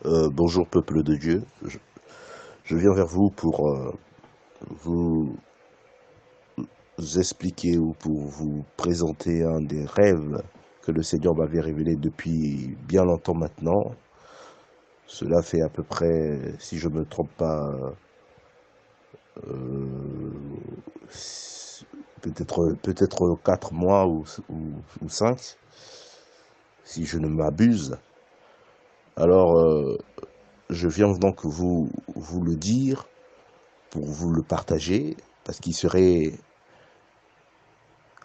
Bonjour peuple de Dieu, je viens vers vous pour vous expliquer ou pour vous présenter un des rêves que le Seigneur m'avait révélé depuis bien longtemps maintenant. Cela fait à peu près, si je ne me trompe pas, euh, peut-être 4 mois ou 5, si je ne m'abuse. Alors, je viens donc vous le dire pour vous le partager, parce qu'il serait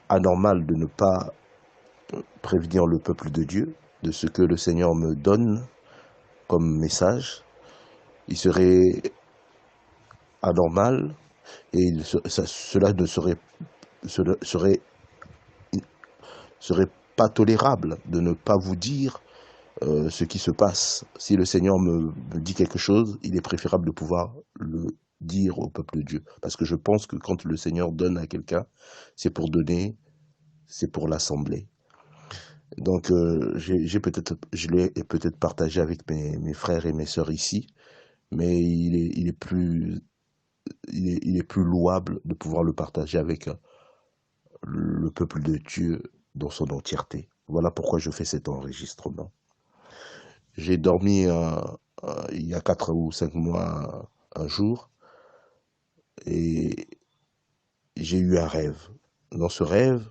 anormal de ne pas prévenir le peuple de Dieu de ce que le Seigneur me donne comme message. Il serait anormal et cela ne serait pas tolérable de ne pas vous dire ce qui se passe. Si le Seigneur me dit quelque chose, il est préférable de pouvoir le dire au peuple de Dieu. Parce que je pense que quand le Seigneur donne à quelqu'un, c'est pour donner, c'est pour l'assembler. Donc, je l'ai peut-être partagé avec mes frères et mes sœurs ici, mais il est plus louable de pouvoir le partager avec le peuple de Dieu dans son entièreté. Voilà pourquoi je fais cet enregistrement. J'ai dormi il y a 4 ou 5 mois un jour et j'ai eu un rêve. Dans ce rêve,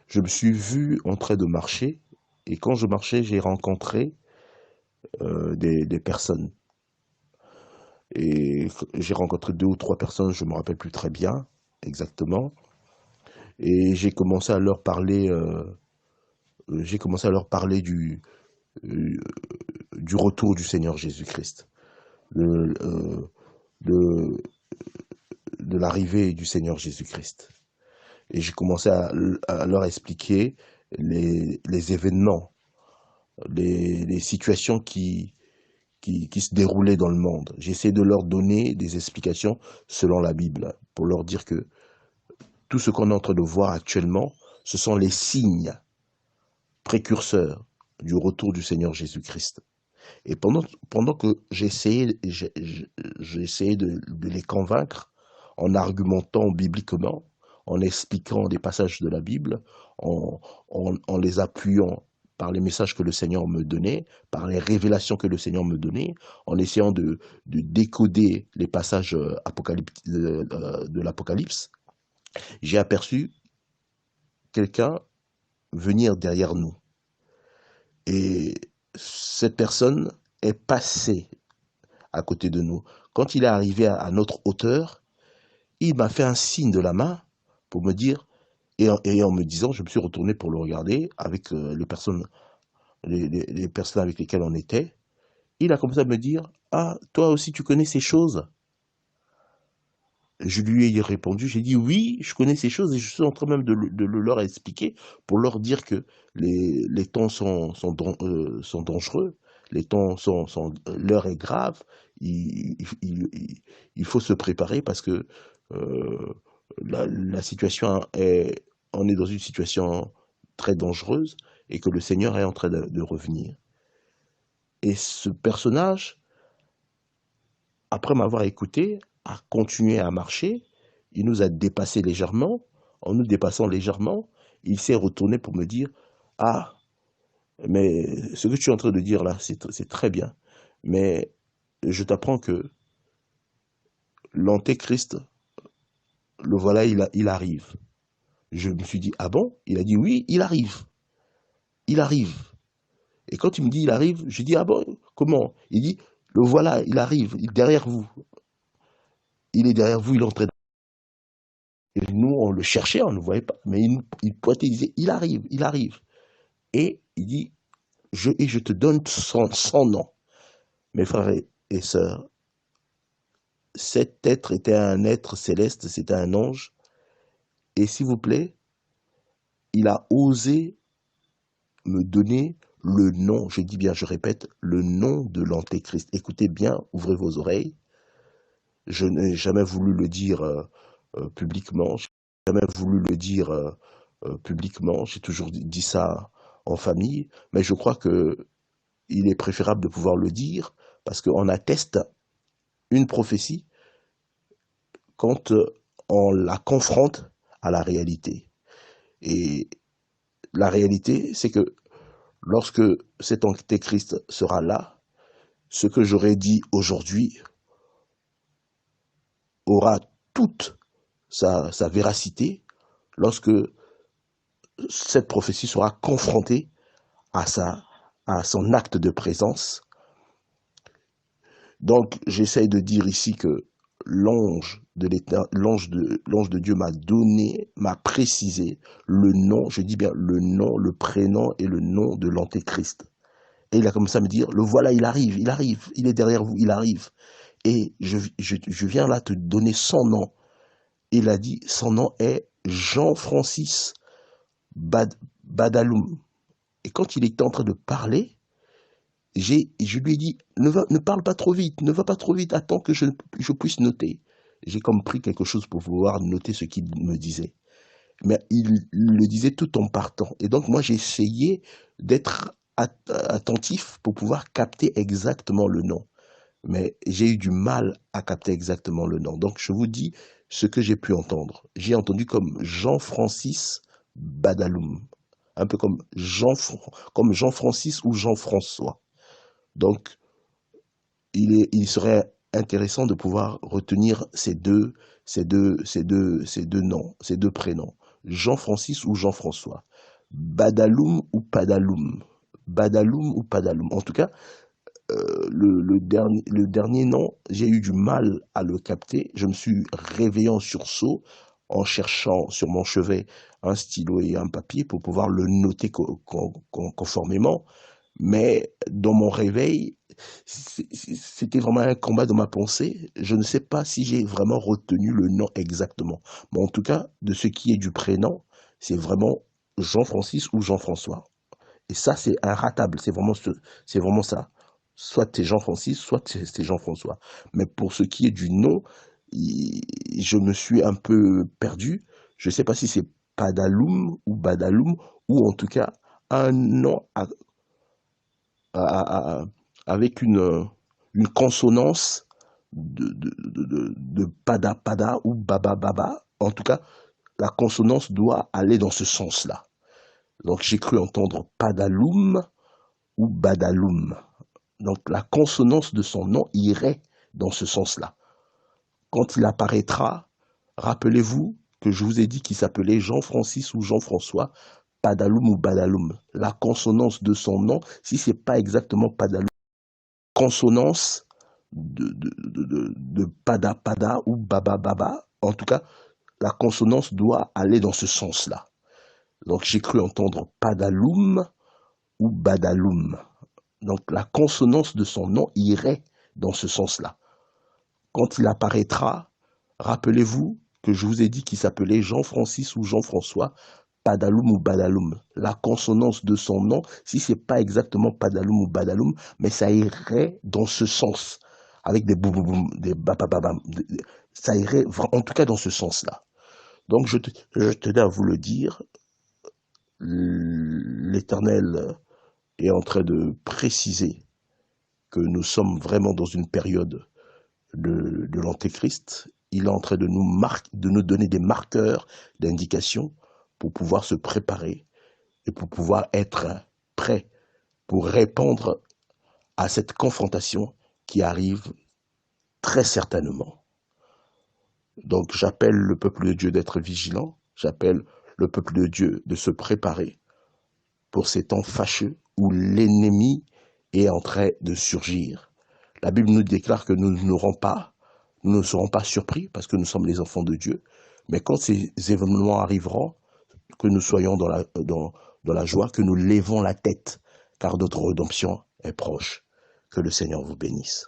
je me suis vu en train de marcher et quand je marchais, j'ai rencontré des personnes. Et j'ai rencontré 2 ou 3 personnes, je ne me rappelle plus très bien exactement. Et j'ai commencé à leur parler euh, du retour du Seigneur Jésus-Christ, de, euh, de, de l'arrivée du Seigneur Jésus-Christ. Et j'ai commencé à leur expliquer les événements, les situations qui se déroulaient dans le monde. J'essaie de leur donner des explications selon la Bible, pour leur dire que tout ce qu'on est en train de voir actuellement, ce sont les signes précurseurs du retour du Seigneur Jésus-Christ. Et pendant que j'essayais de les convaincre en argumentant bibliquement, en expliquant des passages de la Bible, en les appuyant par les messages que le Seigneur me donnait, par les révélations que le Seigneur me donnait, en essayant de décoder les passages de l'Apocalypse, j'ai aperçu quelqu'un venir derrière nous. Et cette personne est passée à côté de nous. Quand il est arrivé à notre hauteur, il m'a fait un signe de la main pour me dire, et en me disant, je me suis retourné pour le regarder avec les personnes avec lesquelles on était. Il a commencé à me dire, ah, toi aussi tu connais ces choses? Je lui ai répondu, j'ai dit oui, je connais ces choses et je suis en train même de le leur expliquer pour leur dire que les temps sont dangereux, les temps l'heure est grave, il faut se préparer parce que euh, la situation on est dans une situation très dangereuse et que le Seigneur est en train de revenir. Et ce personnage, après m'avoir écouté, a continué à marcher. Il nous a dépassé légèrement. En nous dépassant légèrement, il s'est retourné pour me dire, ah, mais ce que tu es en train de dire là, c'est très bien. Mais je t'apprends que l'antéchrist, le voilà, il arrive. Je me suis dit, ah bon? Il a dit, oui, il arrive. Il arrive. Et quand il me dit, il arrive, je dis, ah bon, comment? Il dit, le voilà, il arrive, il est derrière vous. Il est derrière vous, il est en train. Et nous, on le cherchait, on ne le voyait pas. Mais il pointait, il disait, il arrive, il arrive. Et il dit, je te donne son nom. Mes frères et sœurs, cet être était un être céleste, c'était un ange. Et s'il vous plaît, il a osé me donner le nom, je dis bien, je répète, le nom de l'antéchrist. Écoutez bien, ouvrez vos oreilles. Je n'ai jamais voulu le dire publiquement. Je n'ai jamais voulu le dire publiquement. J'ai toujours dit ça en famille. Mais je crois que il est préférable de pouvoir le dire parce qu'on atteste une prophétie quand on la confronte à la réalité. Et la réalité, c'est que lorsque cet antéchrist sera là, ce que j'aurais dit aujourd'hui aura toute sa véracité lorsque cette prophétie sera confrontée à son acte de présence. Donc, j'essaye de dire ici que l'ange de Dieu m'a précisé le nom, je dis bien le nom, le prénom et le nom de l'antéchrist. Et il a commencé à me dire, le voilà, il arrive, il est derrière vous, il arrive. Et je viens là te donner son nom. Il a dit, son nom est Jean-Francis Badaloum. Et quand il était en train de parler, je lui ai dit, ne parle pas trop vite, ne va pas trop vite, attends que je puisse noter. J'ai comme pris quelque chose pour pouvoir noter ce qu'il me disait. Mais il le disait tout en partant. Et donc moi j'ai essayé d'être attentif pour pouvoir capter exactement le nom. Mais j'ai eu du mal à capter exactement le nom. Donc je vous dis ce que j'ai pu entendre. J'ai entendu comme Jean-Francis Badaloum, un peu comme Jean-Francis ou Jean-François. Donc il serait intéressant de pouvoir retenir ces deux noms, ces deux prénoms, Jean-Francis ou Jean-François, Badaloum ou Padaloum, Badaloum ou Padaloum. En tout cas, le dernier nom, j'ai eu du mal à le capter. Je me suis réveillé en sursaut en cherchant sur mon chevet un stylo et un papier pour pouvoir le noter conformément. Mais dans mon réveil, c'était vraiment un combat dans ma pensée. Je ne sais pas si j'ai vraiment retenu le nom exactement. Mais en tout cas, de ce qui est du prénom, c'est vraiment Jean-Francis ou Jean-François. Et ça, c'est inratable. C'est vraiment ça. Soit c'est Jean-Francis, soit c'est Jean-François. Mais pour ce qui est du nom, je me suis un peu perdu. Je ne sais pas si c'est Padaloum ou Badaloum, ou en tout cas un nom avec une consonance de pada pada ou baba baba. En tout cas, la consonance doit aller dans ce sens-là. Donc j'ai cru entendre Padaloum ou Badaloum. Donc la consonance de son nom irait dans ce sens-là. Quand il apparaîtra, rappelez-vous que je vous ai dit qu'il s'appelait Jean-Francis ou Jean-François, Padaloum ou Badaloum. La consonance de son nom, si c'est pas exactement Padaloum, consonance de pada pada ou baba baba, en tout cas, la consonance doit aller dans ce sens-là. Donc j'ai cru entendre Padaloum ou Badaloum. Donc la consonance de son nom irait dans ce sens-là. Quand il apparaîtra, rappelez-vous que je vous ai dit qu'il s'appelait Jean-Francis ou Jean-François, Padaloum ou Badaloum. La consonance de son nom, si c'est pas exactement Padaloum ou Badaloum, mais ça irait dans ce sens, avec des boum boum boum, des babababam, ça irait en tout cas dans ce sens-là. Donc je tenais à vous le dire, l'Éternel est en train de préciser que nous sommes vraiment dans une période de l'Antéchrist. Il est en train de nous donner des marqueurs, d'indications pour pouvoir se préparer et pour pouvoir être prêt pour répondre à cette confrontation qui arrive très certainement. Donc j'appelle le peuple de Dieu d'être vigilant, j'appelle le peuple de Dieu de se préparer pour ces temps fâcheux où l'ennemi est en train de surgir. La Bible nous déclare que nous ne serons pas surpris parce que nous sommes les enfants de Dieu. Mais quand ces événements arriveront, que nous soyons dans la joie, que nous lèvons la tête, car notre rédemption est proche. Que le Seigneur vous bénisse.